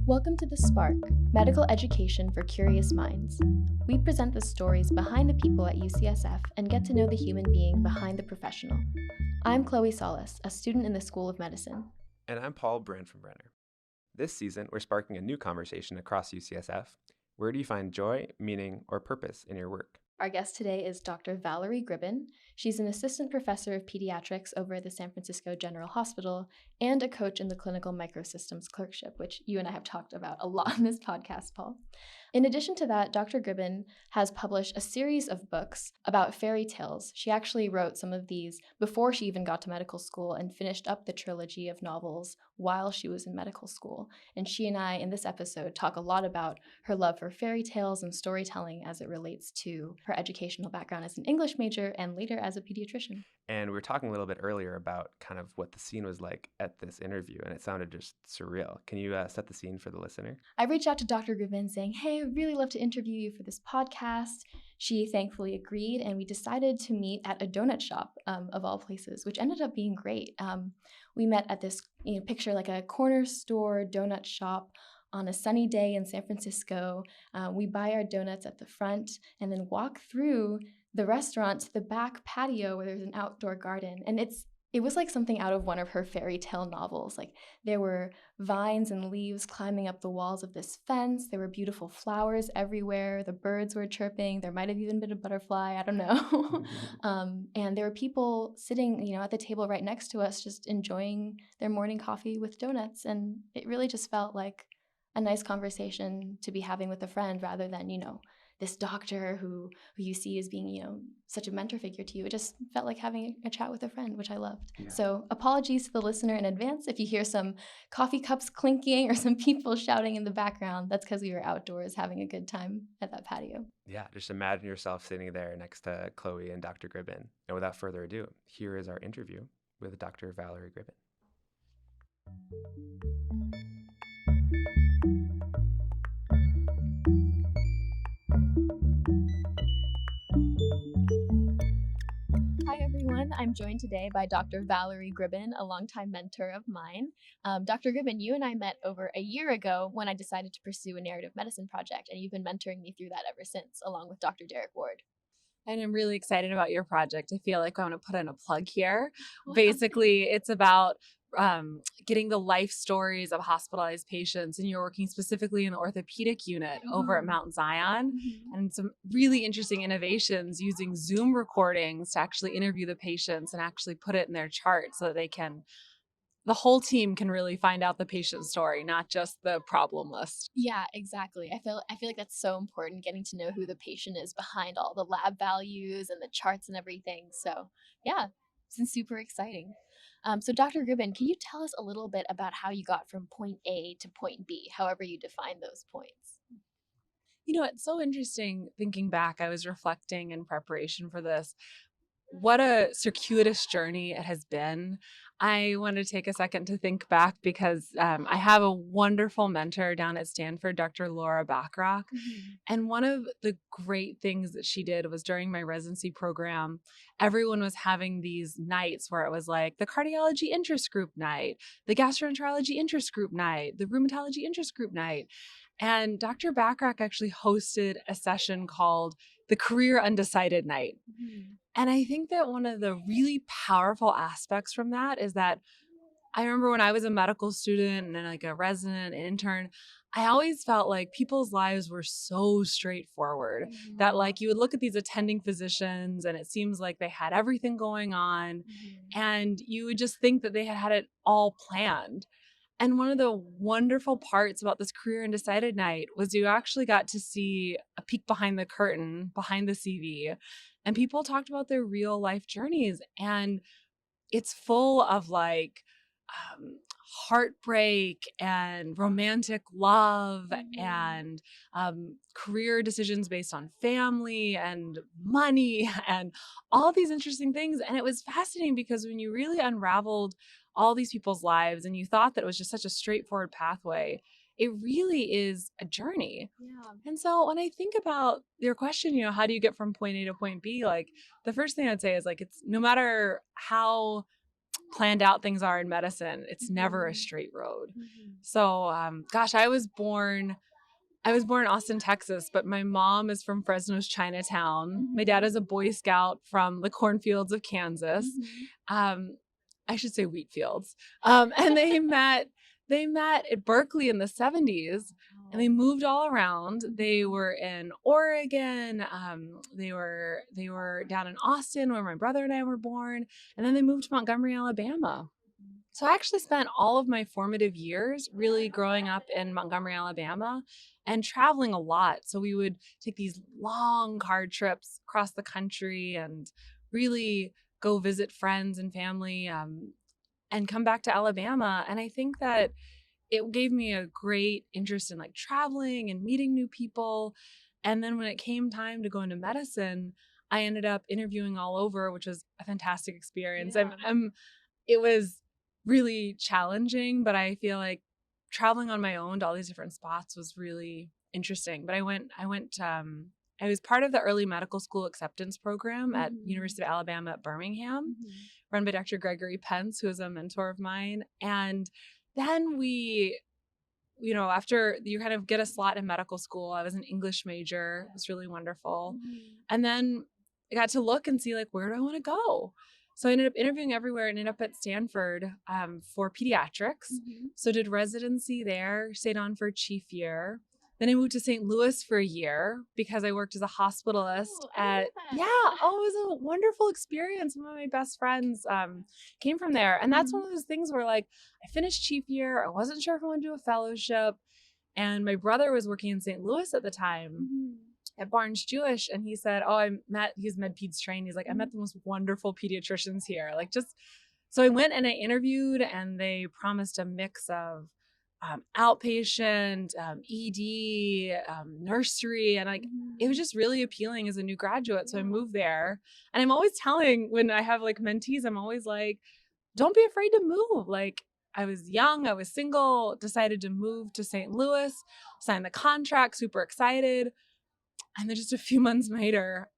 Welcome to The Spark, Medical Education for Curious Minds. We present the stories behind the people at UCSF and get to know the human being behind the professional. I'm Chloe Solis, a student in the School of Medicine. And I'm Paul Branfenbrenner. This season, we're sparking a new conversation across UCSF. Where do you find joy, meaning, or purpose in your work? Our guest today is Dr. Valerie Gribben. She's an assistant professor of pediatrics over at the San Francisco General Hospital and a coach in the clinical microsystems clerkship, which you and I have talked about a lot in this podcast, Paul. In addition to that, Dr. Gribben has published a series of books about fairy tales. She actually wrote some of these before she even got to medical school and finished up the trilogy of novels while she was in medical school. And she and I, in this episode, talk a lot about her love for fairy tales and storytelling as it relates to her educational background as an English major and later as a pediatrician. And we were talking a little bit earlier about kind of what the scene was like at this interview, and it sounded just surreal. Can you set the scene for the listener? I reached out to Dr. Gribben saying, hey, I'd really love to interview you for this podcast. She thankfully agreed, and we decided to meet at a donut shop, of all places, which ended up being great. We met at this, picture like a corner store donut shop on a sunny day in San Francisco. We buy our donuts at the front and then walk through the restaurant to the back patio where there's an outdoor garden. And it was like something out of one of her fairy tale novels. Like there were vines and leaves climbing up the walls of this fence. There were beautiful flowers everywhere. The birds were chirping. There might have even been a butterfly. I don't know. And there were people sitting, at the table right next to us, just enjoying their morning coffee with donuts. And it really just felt like a nice conversation to be having with a friend rather than, this doctor who you see as being, such a mentor figure to you. It just felt like having a chat with a friend, which I loved. Yeah. So apologies to the listener in advance if you hear some coffee cups clinking or some people shouting in the background. That's because we were outdoors having a good time at that patio. Yeah, just imagine yourself sitting there next to Chloe and Dr. Gribben. And without further ado, here is our interview with Dr. Valerie Gribben. Hi, everyone. I'm joined today by Dr. Valerie Gribben, a longtime mentor of mine. Dr. Gribben, you and I met over a year ago when I decided to pursue a narrative medicine project, and you've been mentoring me through that ever since, along with Dr. Derek Ward. And I'm really excited about your project. I feel like I want to put in a plug here. Wow. Basically, it's about getting the life stories of hospitalized patients, and you're working specifically in the orthopedic unit over at Mount Zion, and some really interesting innovations using Zoom recordings to actually interview the patients and actually put it in their chart so that the whole team can really find out the patient's story, not just the problem list. Yeah, exactly. I feel like that's so important, getting to know who the patient is behind all the lab values and the charts and everything. So yeah, it's been super exciting. So Dr. Gribben, can you tell us a little bit about how you got from point A to point B, however you define those points? It's so interesting thinking back. I was reflecting in preparation for this. What a circuitous journey it has been. I want to take a second to think back because I have a wonderful mentor down at Stanford, Dr. Laura Bachrach. And one of the great things that she did was during my residency program, everyone was having these nights where it was like the cardiology interest group night, the gastroenterology interest group night, the rheumatology interest group night. And Dr. Bachrach actually hosted a session called the Career Undecided Night. And I think that one of the really powerful aspects from that is that I remember when I was a medical student and then like a resident, an intern, I always felt like people's lives were so straightforward that like you would look at these attending physicians and it seems like they had everything going on and you would just think that they had it all planned. And one of the wonderful parts about this Career Undecided Night was you actually got to see a peek behind the curtain, behind the CV, and people talked about their real life journeys. And it's full of like heartbreak and romantic love and career decisions based on family and money and all these interesting things. And it was fascinating because when you really unraveled all these people's lives and you thought that it was just such a straightforward pathway, it really is a journey. Yeah. And so when I think about your question, how do you get from point A to point B? Like the first thing I'd say is like, it's no matter how planned out things are in medicine, it's never a straight road. So, gosh, I was born in Austin, Texas, but my mom is from Fresno's Chinatown. My dad is a Boy Scout from the cornfields of Kansas. I should say wheat fields. And they met at Berkeley in the 70s, and they moved all around. They were in Oregon. They were down in Austin where my brother and I were born, and then they moved to Montgomery, Alabama. So I actually spent all of my formative years really growing up in Montgomery, Alabama, and traveling a lot. So we would take these long car trips across the country and really go visit friends and family, and come back to Alabama. And I think that it gave me a great interest in like traveling and meeting new people. And then when it came time to go into medicine, I ended up interviewing all over, which was a fantastic experience. Yeah. It was really challenging, but I feel like traveling on my own to all these different spots was really interesting. But I was part of the early medical school acceptance program at University of Alabama at Birmingham, run by Dr. Gregory Pence, who is a mentor of mine. And then we, after you kind of get a slot in medical school, I was an English major. It was really wonderful. And then I got to look and see like, where do I want to go? So I ended up interviewing everywhere and ended up at Stanford for pediatrics. So did residency there, stayed on for chief year. Then I moved to St. Louis for a year because I worked as a hospitalist it was a wonderful experience. One of my best friends came from there. And that's one of those things where like I finished chief year. I wasn't sure if I wanted to do a fellowship. And my brother was working in St. Louis at the time. At Barnes Jewish, and he said, he's med peds trained. He's like, I met the most wonderful pediatricians here. So I went and I interviewed, and they promised a mix of outpatient, ED, nursery, and it was just really appealing as a new graduate. So I moved there, and I'm always telling when I have like mentees, I'm always like, don't be afraid to move. Like I was young, I was single, decided to move to St. Louis, signed the contract, super excited. And then just a few months later,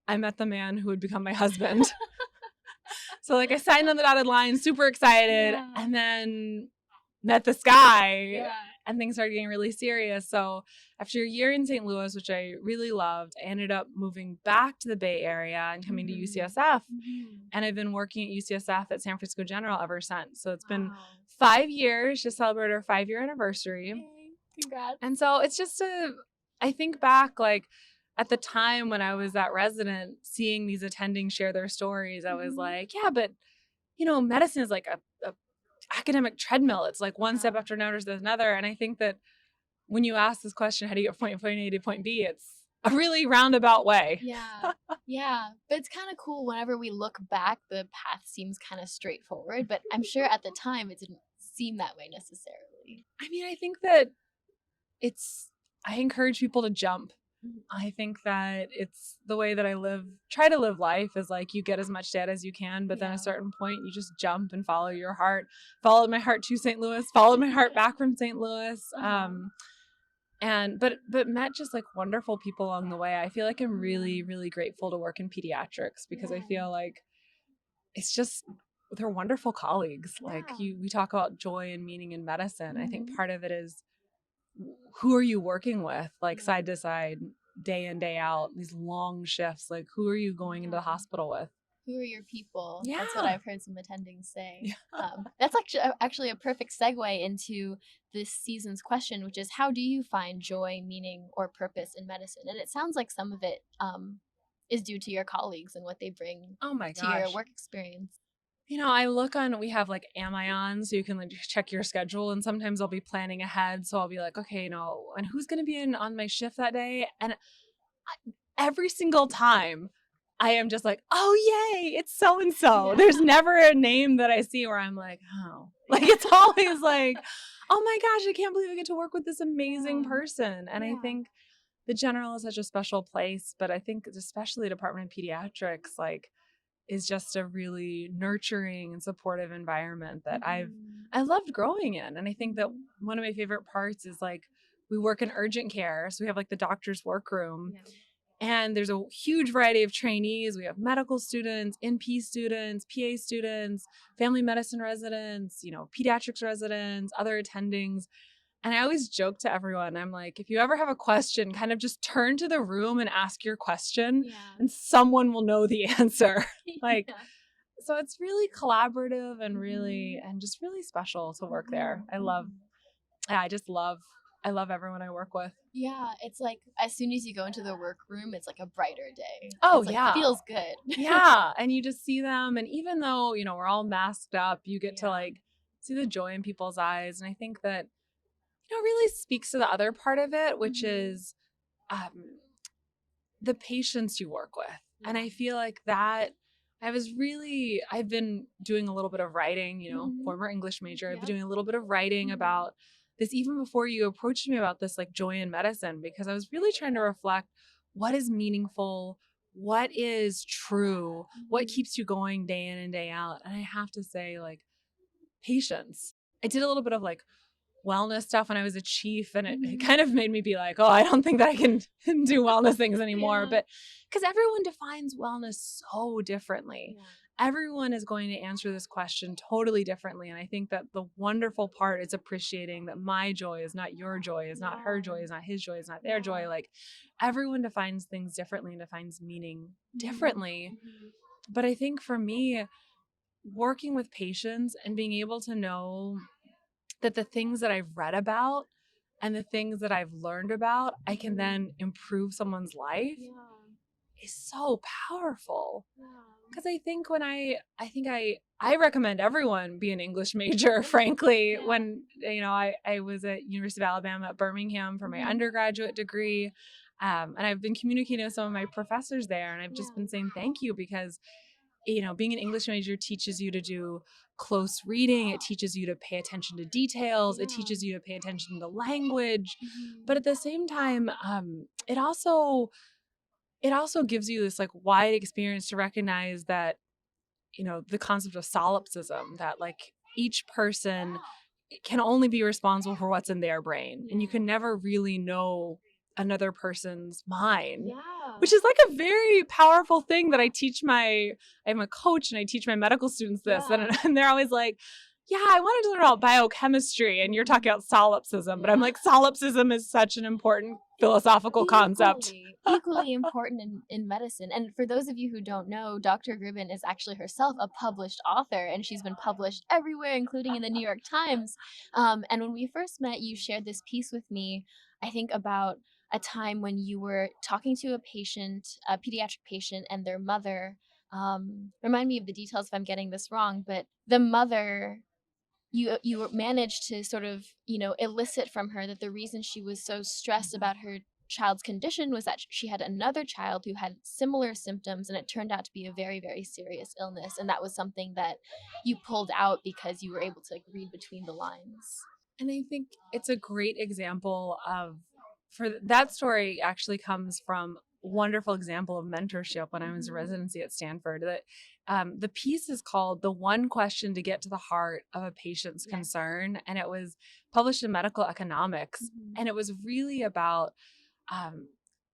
I met the man who would become my husband. So like I signed on the dotted line, super excited, and then met this guy, and things started getting really serious. So after a year in St. Louis, which I really loved, I ended up moving back to the Bay Area and coming to UCSF. And I've been working at UCSF at San Francisco General ever since. So it's been 5 years, just celebrated our 5-year anniversary. Yay. Congrats. And so it's just I think back like, at the time when I was that resident, seeing these attendings share their stories, I was like, yeah, but, medicine is like a academic treadmill. It's like one step after another. And I think that when you ask this question, how do you get from point A to point B, it's a really roundabout way. Yeah. But it's kind of cool whenever we look back, the path seems kind of straightforward, but I'm sure at the time it didn't seem that way necessarily. I mean, I think that I encourage people to jump. I think that it's the way that I try to live life is like you get as much data as you can, but then at a certain point you just jump and follow your heart. Followed my heart to St. Louis, followed my heart back from St. Louis. But met just like wonderful people along the way. I feel like I'm really, really grateful to work in pediatrics because I feel like they're wonderful colleagues. Like we talk about joy and meaning in medicine. I think part of it is who are you working with, like side to side, day in, day out, these long shifts, like who are you going into the hospital with? Who are your people? Yeah. That's what I've heard some attendings say. That's actually a perfect segue into this season's question, which is how do you find joy, meaning, or purpose in medicine? And it sounds like some of it is due to your colleagues and what they bring to your work experience. I we have like Am-I-On, so you can like check your schedule, and sometimes I'll be planning ahead. So I'll be like, okay, and who's going to be on my shift that day? And every single time I am just like, oh, yay, it's so-and-so. Yeah. There's never a name that I see where I'm like, oh, like it's always like, oh my gosh, I can't believe I get to work with this amazing person. And I think the General is such a special place, but I think especially the Department of Pediatrics, like, is just a really nurturing and supportive environment that I loved growing in. And I think that one of my favorite parts is like we work in urgent care. So we have like the doctor's workroom. And there's a huge variety of trainees. We have medical students, NP students, PA students, family medicine residents, pediatrics residents, other attendings. And I always joke to everyone, I'm like, if you ever have a question, kind of just turn to the room and ask your question, and someone will know the answer. Like, so it's really collaborative and just really special to work there. I love everyone I work with. Yeah, it's like as soon as you go into the workroom, it's like a brighter day. Oh, it's like, yeah. Feels good. Yeah. And you just see them. And even though, we're all masked up, you get to like see the joy in people's eyes. And I think that, really speaks to the other part of it, which is the patients you work with. And I feel like that I've been doing a little bit of writing, former English major. I've been doing a little bit of writing about this even before you approached me about this, like joy in medicine, because I was really trying to reflect what is meaningful, what is true, what keeps you going day in and day out. And I have to say, like, patience. I did a little bit of like wellness stuff when I was a chief, and it kind of made me be like, oh, I don't think that I can do wellness things anymore. But because everyone defines wellness so differently. Everyone is going to answer this question totally differently. And I think that the wonderful part is appreciating that my joy is not your joy, is not her joy, is not his joy, is not their joy. Like, everyone defines things differently and defines meaning differently. But I think for me, working with patients and being able to know that the things that I've read about and the things that I've learned about, I can then improve someone's life is so powerful. Because I think I recommend everyone be an English major, frankly. When, I was at University of Alabama at Birmingham for my undergraduate degree. And I've been communicating with some of my professors there, and I've just been saying thank you, because being an English major teaches you to do close reading. It teaches you to pay attention to details. It teaches you to pay attention to language. But at the same time, it also gives you this like wide experience to recognize that, the concept of solipsism, that like each person can only be responsible for what's in their brain. And you can never really know another person's mind, which is like a very powerful thing that I'm a coach and I teach my medical students this, and they're always like, I wanted to learn about biochemistry, and you're talking about solipsism, but I'm like, solipsism is such an important philosophical concept. Equally important in medicine. And for those of you who don't know, Dr. Gribben is actually herself a published author, and she's been published everywhere, including in the New York Times. And when we first met, you shared this piece with me, I think about a time when you were talking to a pediatric patient, and their mother, remind me of the details if I'm getting this wrong, but the mother, you managed to sort of, elicit from her that the reason she was so stressed about her child's condition was that she had another child who had similar symptoms, and it turned out to be a very, very serious illness. And that was something that you pulled out because you were able to like read between the lines. And I think it's a great example for that story actually comes from a wonderful example of mentorship when I was in residency at Stanford. That the piece is called "The One Question to Get to the Heart of a Patient's Concern," and it was published in Medical Economics. And it was really about,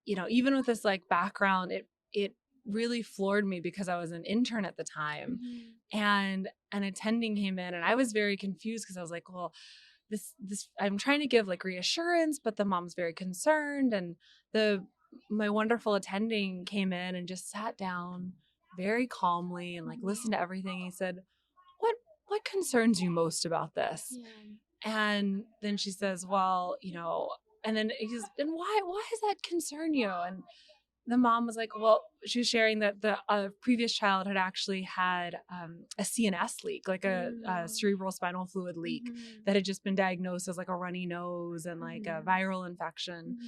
even with this like background, it really floored me because I was an intern at the time, and an attending came in, and I was very confused because I was like, well, this I'm trying to give like reassurance, but the mom's very concerned. And my wonderful attending came in and just sat down very calmly and like listened to everything. He said, what concerns you most about this? And then she says, well, and then he says, and why does that concern you? And the mom was like, well, she was sharing that the previous child had actually had a CNS leak, like a cerebral spinal fluid leak that had just been diagnosed as like a runny nose and like a viral infection.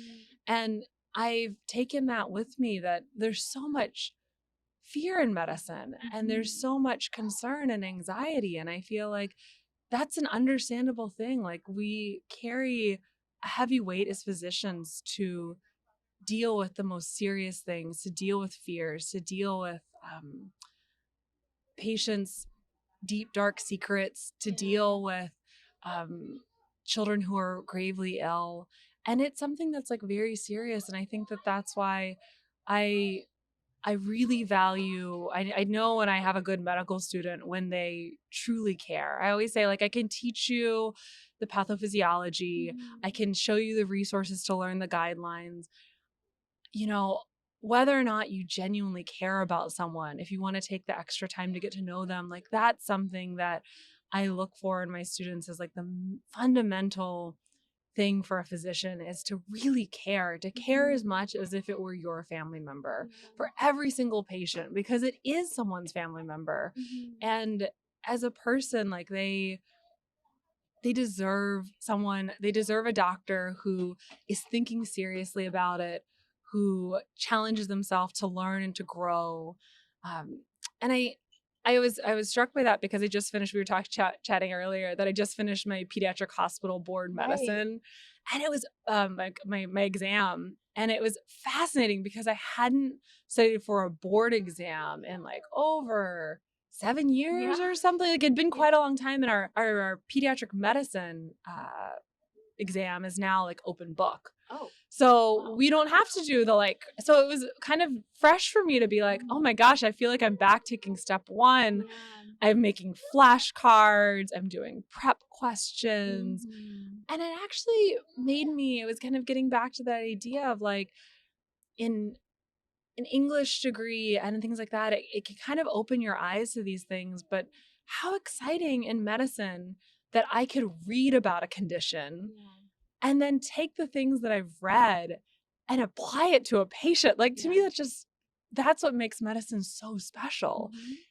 And I've taken that with me, that there's so much fear in medicine and there's so much concern and anxiety. And I feel like that's an understandable thing. Like, we carry a heavy weight as physicians to deal with the most serious things, to deal with fears, to deal with patients' deep, dark secrets, to deal with children who are gravely ill. And it's something that's like very serious. And I think that that's why I really value, I know when I have a good medical student, when they truly care. I always say, like, I can teach you the pathophysiology. I can show you the resources to learn the guidelines. You know, whether or not you genuinely care about someone, if you want to take the extra time to get to know them, like, that's something that I look for in my students as like the fundamental thing for a physician, is to really care, to care as much as if it were your family member for every single patient, because it is someone's family member. And as a person, like, they deserve someone, they deserve a doctor who is thinking seriously about it, who challenges themselves to learn and to grow. And I was struck by that because I just finished, we were chatting earlier that I just finished my pediatric hospital board medicine. And it was my exam. And it was fascinating because I hadn't studied for a board exam in like over 7 years or something. Like, it'd been quite a long time. And our pediatric medicine exam is now like open book. So we don't have to do the like, so it was kind of fresh for me to be like, oh my gosh, I feel like I'm back taking step one. I'm making flashcards, I'm doing prep questions. And it actually made me, it was kind of getting back to that idea of like, in an English degree and things like that, it can kind of open your eyes to these things. But how exciting in medicine that I could read about a condition and then take the things that I've read and apply it to a patient. Like, to me, that's what makes medicine so special,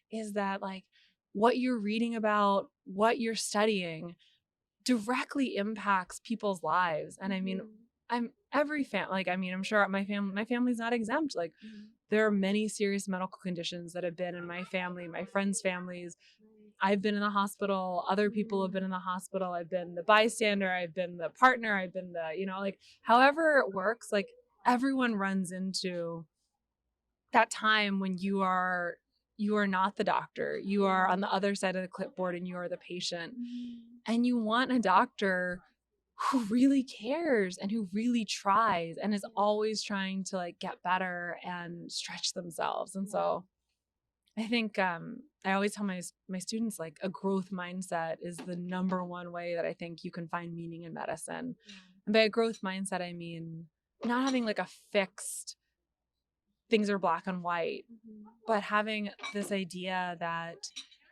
is that like what you're reading about, what you're studying directly impacts people's lives. And I mean, I'm sure my family's not exempt. Like, there are many serious medical conditions that have been in my family, my friends' families. I've been in the hospital. Other people have been in the hospital. I've been the bystander. I've been the partner. I've been the, like, however it works, like, everyone runs into that time when you are not the doctor. You are on the other side of the clipboard and you are the patient. And you want a doctor who really cares and who really tries and is always trying to like get better and stretch themselves. And so I think I always tell my students, like, a growth mindset is the number one way that I think you can find meaning in medicine. And by a growth mindset, I mean not having like a fixed things are black and white, but having this idea that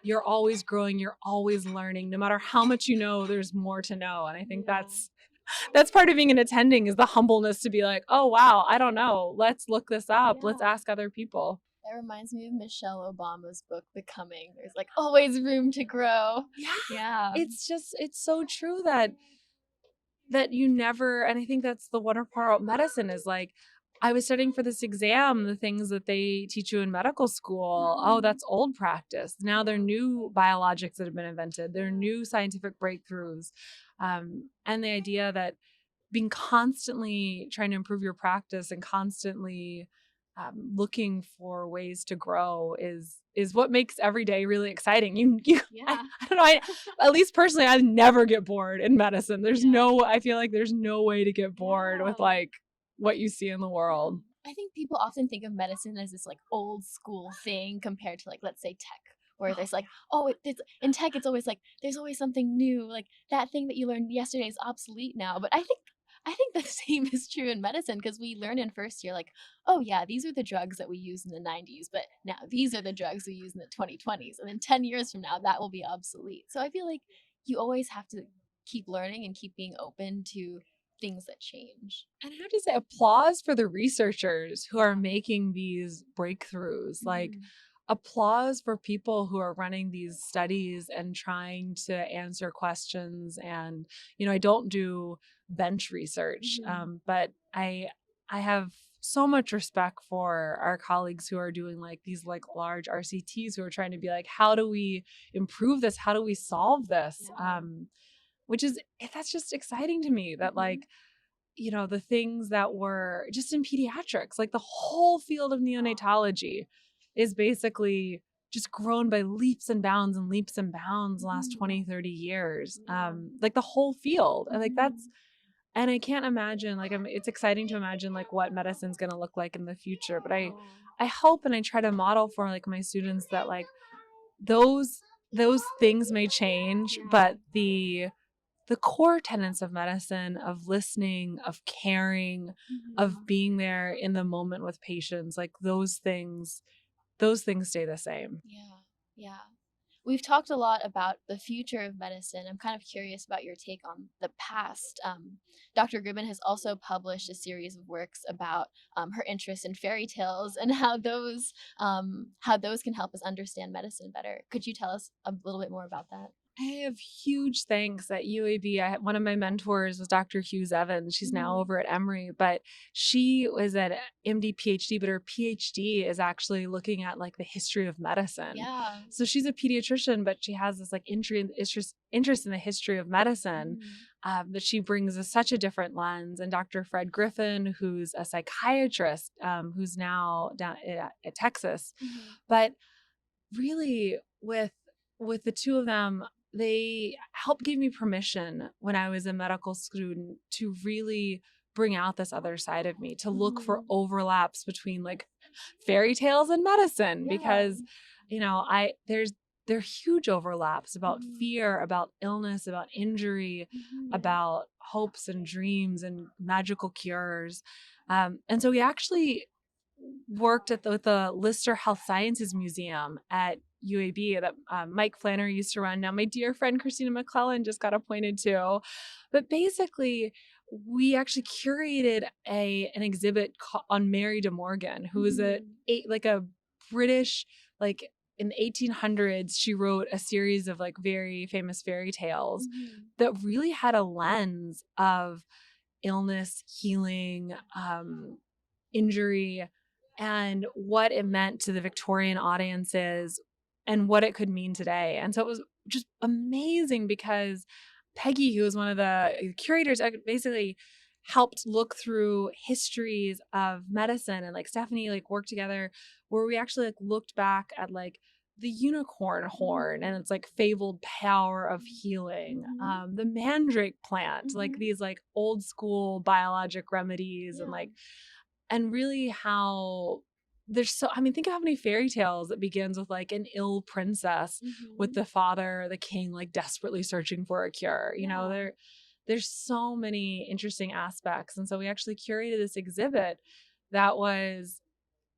you're always growing, you're always learning. No matter how much you know, there's more to know. And I think that's part of being an attending, is the humbleness to be like, oh, wow, I don't know. Let's look this up. Let's ask other people. That reminds me of Michelle Obama's book, Becoming. There's like always room to grow. Yeah. It's so true that you never, and I think that's the wonderful part about medicine, is like, I was studying for this exam, the things that they teach you in medical school. Oh, that's old practice. Now there are new biologics that have been invented. There are new scientific breakthroughs. And the idea that being constantly trying to improve your practice and constantly looking for ways to grow is what makes every day really exciting. I don't know. At least personally, I never get bored in medicine. I feel like there's no way to get bored with like what you see in the world. I think people often think of medicine as this like old school thing compared to like, let's say, tech, where there's like, in tech, it's always like, there's always something new. Like, that thing that you learned yesterday is obsolete now. But I think the same is true in medicine, because we learn in first year, like, oh yeah, these are the drugs that we used in the 90s, but now these are the drugs we use in the 2020s. And then 10 years from now, that will be obsolete. So I feel like you always have to keep learning and keep being open to things that change. And I have to say, applause for the researchers who are making these breakthroughs. Like, applause for people who are running these studies and trying to answer questions. And, I don't do bench research, but I have so much respect for our colleagues who are doing like these like large RCTs, who are trying to be like, how do we improve this? How do we solve this? That's just exciting to me, that like, the things that were just in pediatrics, like the whole field of neonatology is basically just grown by leaps and bounds the last 20, 30 years. Like the whole field. And like And I can't imagine, like, it's exciting to imagine like what medicine's going to look like in the future. But I hope and I try to model for like my students that like those things may change, but the core tenets of medicine, of listening, of caring, of being there in the moment with patients, like those things stay the same. Yeah. Yeah. We've talked a lot about the future of medicine. I'm kind of curious about your take on the past. Dr. Gribben has also published a series of works about her interest in fairy tales and how those can help us understand medicine better. Could you tell us a little bit more about that? I have huge thanks at UAB. One of my mentors was Dr. Hughes Evans. She's now over at Emory, but she was at MD PhD, but her PhD is actually looking at like the history of medicine. Yeah. So she's a pediatrician, but she has this like interest in the history of medicine that she brings such a different lens. And Dr. Fred Griffin, who's a psychiatrist, who's now down at Texas, but really with the two of them, they helped give me permission when I was a medical student to really bring out this other side of me, to look for overlaps between like fairy tales and medicine, because there are huge overlaps about fear, about illness, about injury, about hopes and dreams and magical cures. And so we actually worked with the Lister Health Sciences Museum at UAB that Mike Flannery used to run. Now my dear friend Christina McClellan just got appointed to. But basically, we actually curated an exhibit on Mary de Morgan, who is a British, like in the 1800s, she wrote a series of like very famous fairy tales that really had a lens of illness, healing, injury, and what it meant to the Victorian audiences and what it could mean today. And so it was just amazing because Peggy, who was one of the curators, basically helped look through histories of medicine, and like Stephanie like worked together where we actually like looked back at like the unicorn horn and its like fabled power of healing, the mandrake plant, like these like old school biologic remedies, and really how there's think of how many fairy tales that begins with like an ill princess with the father, the king, like desperately searching for a cure. There's so many interesting aspects. And so we actually curated this exhibit that was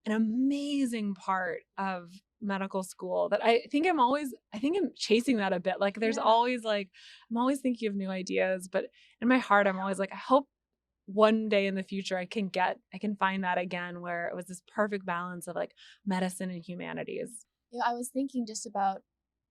an amazing part of medical school that I think I'm chasing that a bit. Like there's always like, I'm always thinking of new ideas, but in my heart, I'm always like, I hope one day in the future I can find that again, where it was this perfect balance of like medicine and humanities. I was thinking just about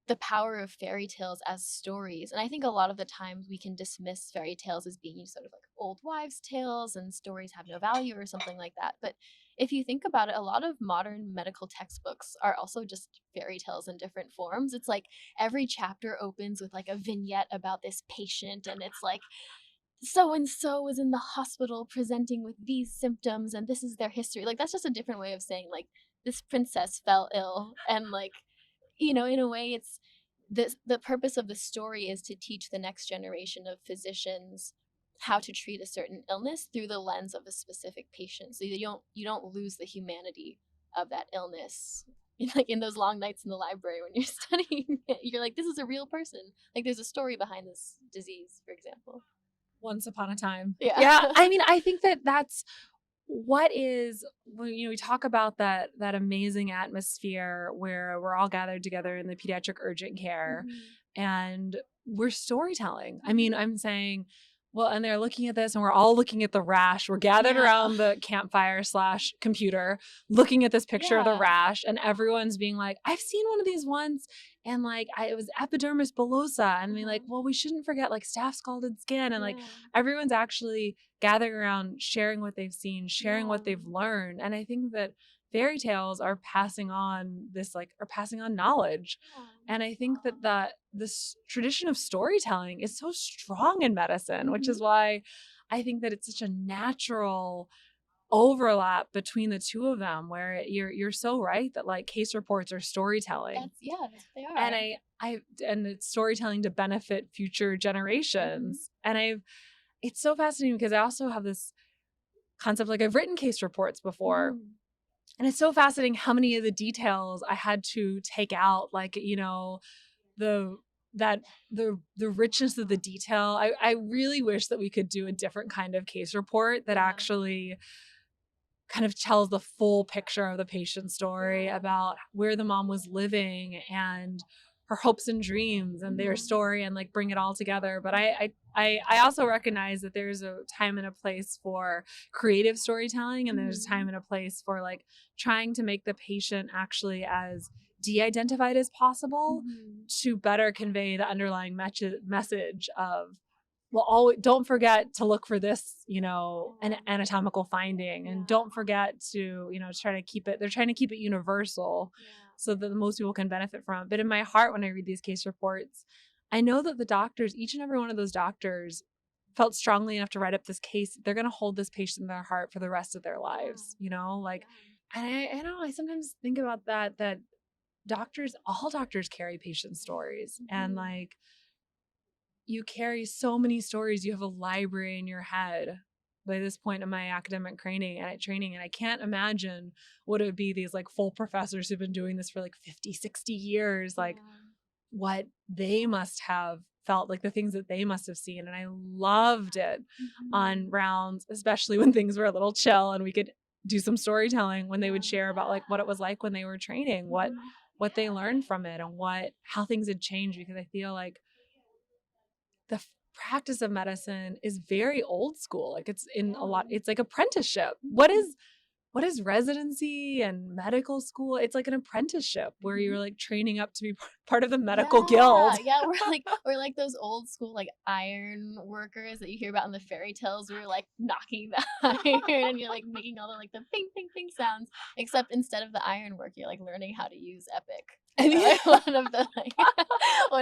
the power of fairy tales as stories. And I think a lot of the times we can dismiss fairy tales as being sort of like old wives' tales and stories have no value or something like that. But if you think about it, a lot of modern medical textbooks are also just fairy tales in different forms. It's like every chapter opens with like a vignette about this patient, and it's like, so and so was in the hospital presenting with these symptoms and this is their history. Like that's just a different way of saying like this princess fell ill, and like in a way it's the purpose of the story is to teach the next generation of physicians how to treat a certain illness through the lens of a specific patient, so you don't lose the humanity of that illness. Like in those long nights in the library when you're studying it, you're like, this is a real person, like there's a story behind this disease, for example. Once upon a time. Yeah. I think that's what is, we talk about that amazing atmosphere where we're all gathered together in the pediatric urgent care and we're storytelling. I'm saying, well, and they're looking at this and we're all looking at the rash. We're gathered around the campfire / computer, looking at this picture of the rash, and everyone's being like, I've seen one of these once. And like, it was epidermis bullosa. And like, well, we shouldn't forget like staph scalded skin. And like, everyone's actually gathering around, sharing what they've seen, sharing what they've learned. And I think that fairy tales are passing on knowledge. And I think that this tradition of storytelling is so strong in medicine, which is why I think that it's such a natural overlap between the two of them, where you're so right that like case reports are storytelling. They are. And and it's storytelling to benefit future generations. And it's so fascinating because I also have this concept, like I've written case reports before. And it's so fascinating how many of the details I had to take out, like, the the richness of the detail. I really wish that we could do a different kind of case report that actually kind of tells the full picture of the patient's story about where the mom was living and her hopes and dreams and their story, and like bring it all together. But I also recognize that there's a time and a place for creative storytelling, and there's a time and a place for like trying to make the patient actually as de-identified as possible to better convey the underlying message of, well, don't forget to look for this, an anatomical finding, and don't forget to, try to keep it, they're trying to keep it universal so that the most people can benefit from it. But in my heart, when I read these case reports, I know that the doctors, each and every one of those doctors, felt strongly enough to write up this case. They're going to hold this patient in their heart for the rest of their lives, like, and I know I sometimes think about that all doctors carry patient stories, and like, you carry so many stories. You have a library in your head by this point in my academic training. And I can't imagine what it would be, these like full professors who've been doing this for like 50, 60 years, like what they must have felt, like the things that they must have seen. And I loved it on rounds, especially when things were a little chill and we could do some storytelling, when they would share about like what it was like when they were training, what they learned from it, and how things had changed. Because I feel like the practice of medicine is very old school. Like it's like apprenticeship. What is residency and medical school? It's like an apprenticeship where you're like training up to be part of the medical guild. Yeah, we're like those old school like iron workers that you hear about in the fairy tales, where you're like knocking the iron and you're like making all the ping ping ping sounds. Except instead of the iron work, you're like learning how to use Epic. One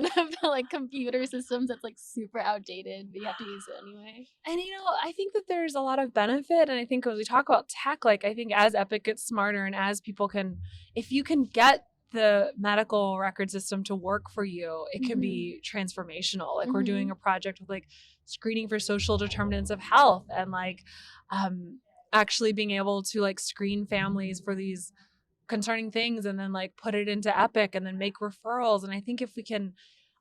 of the computer systems that's like super outdated, but you have to use it anyway. And I think that there's a lot of benefit, and I think when we talk about tech, like I think as Epic gets smarter and as people if you can get the medical record system to work for you, it can be transformational. Like we're doing a project with like screening for social determinants of health, and like actually being able to like screen families for these concerning things, and then like put it into Epic and then make referrals. And I think if we can,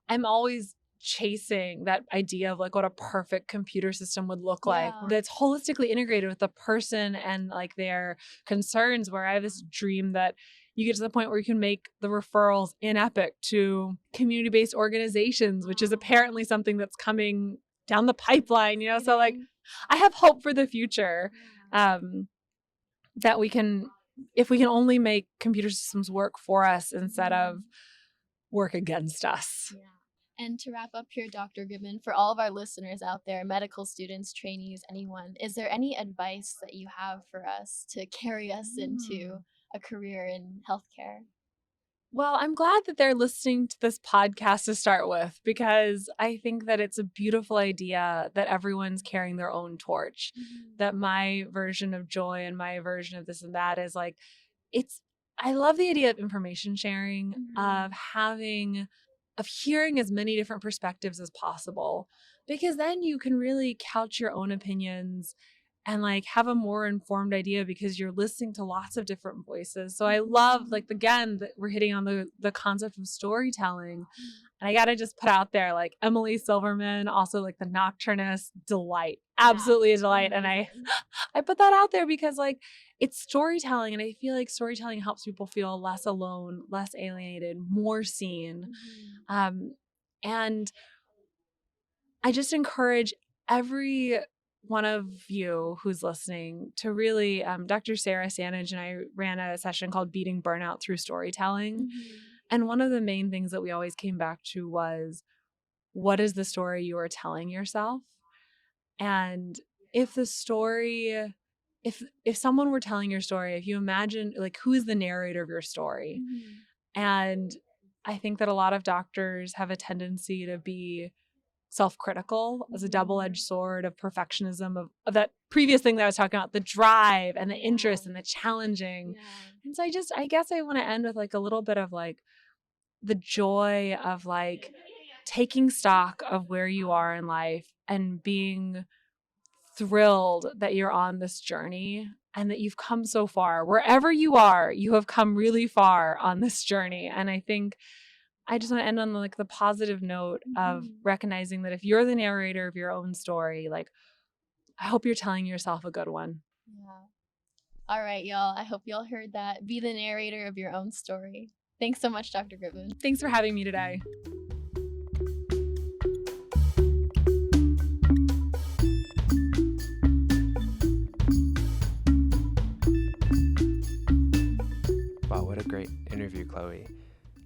I'm always chasing that idea of like what a perfect computer system would look like, that's holistically integrated with the person and like their concerns, where I have this dream that you get to the point where you can make the referrals in Epic to community-based organizations, which is apparently something that's coming down the pipeline, so like I have hope for the future, that we can, if we can only make computer systems work for us instead of work against us. And to wrap up here, Dr. Gribben, for all of our listeners out there, medical students, trainees, anyone, is there any advice that you have for us to carry us into a career in healthcare? Well, I'm glad that they're listening to this podcast to start with, because I think that it's a beautiful idea that everyone's carrying their own torch, that my version of joy and my version of this and that is like, I love the idea of information sharing, of hearing as many different perspectives as possible, because then you can really couch your own opinions and like have a more informed idea, because you're listening to lots of different voices. So I love, like, again, that we're hitting on the concept of storytelling. And I got to just put out there, like, Emily Silverman, also like the Nocturnist, delight, absolutely a delight. And I put that out there because like it's storytelling. And I feel like storytelling helps people feel less alone, less alienated, more seen. And I just encourage every one of you who's listening to really, Dr. Sarah Sandage and I ran a session called Beating Burnout Through Storytelling. And one of the main things that we always came back to was, what is the story you are telling yourself? And if the story, if someone were telling your story, if you imagine like, who is the narrator of your story? And I think that a lot of doctors have a tendency to be self-critical as a double-edged sword of perfectionism, of that previous thing that I was talking about, the drive and the interest and the challenging. And so I guess I want to end with like a little bit of like the joy of like taking stock of where you are in life and being thrilled that you're on this journey and that you've come so far. Wherever you are, you have come really far on this journey. And I think I just want to end on like the positive note of recognizing that if you're the narrator of your own story, like, I hope you're telling yourself a good one. Yeah. All right, y'all. I hope y'all heard that. Be the narrator of your own story. Thanks so much, Dr. Gribben. Thanks for having me today. Wow, what a great interview, Chloe.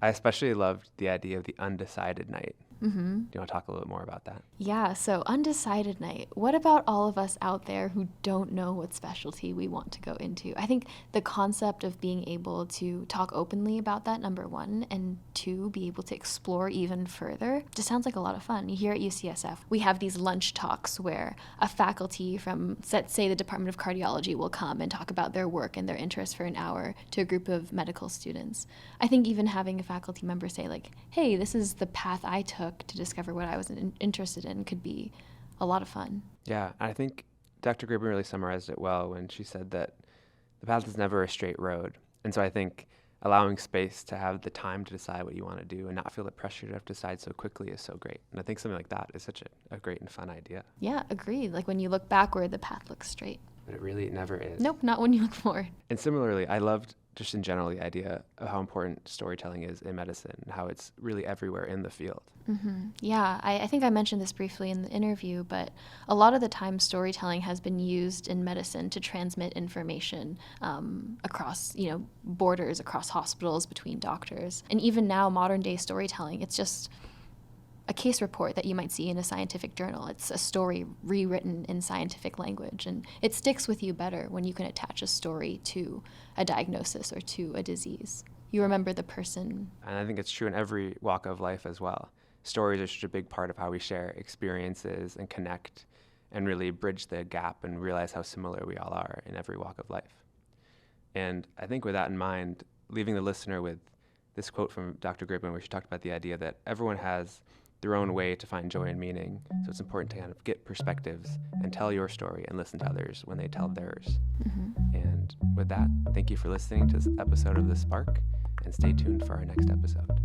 I especially loved the idea of the undecided night. Do you want to talk a little bit more about that? Yeah, so undecided night. What about all of us out there who don't know what specialty we want to go into? I think the concept of being able to talk openly about that, number one, and two, be able to explore even further, just sounds like a lot of fun. Here at UCSF, we have these lunch talks where a faculty from, let's say, the Department of Cardiology will come and talk about their work and their interests for an hour to a group of medical students. I think even having a faculty member say, like, hey, this is the path I took to discover what I was interested in could be a lot of fun. Yeah, I think Dr. Gribben really summarized it well when she said that the path is never a straight road. And so I think allowing space to have the time to decide what you want to do and not feel the pressure to have to decide so quickly is so great. And I think something like that is such a great and fun idea. Yeah, agreed. Like when you look backward, the path looks straight. But it really never is. Nope, not when you look forward. And similarly, I loved just in general the idea of how important storytelling is in medicine and how it's really everywhere in the field. Yeah, I think I mentioned this briefly in the interview, but a lot of the time storytelling has been used in medicine to transmit information across, borders, across hospitals, between doctors. And even now, modern day storytelling, it's just a case report that you might see in a scientific journal. It's a story rewritten in scientific language, and it sticks with you better when you can attach a story to a diagnosis or to a disease. You remember the person. And I think it's true in every walk of life as well. Stories are such a big part of how we share experiences and connect and really bridge the gap and realize how similar we all are in every walk of life. And I think with that in mind, leaving the listener with this quote from Dr. Gribben where she talked about the idea that everyone has their own way to find joy and meaning. So it's important to kind of get perspectives and tell your story and listen to others when they tell theirs. And with that, thank you for listening to this episode of The Spark, and stay tuned for our next episode.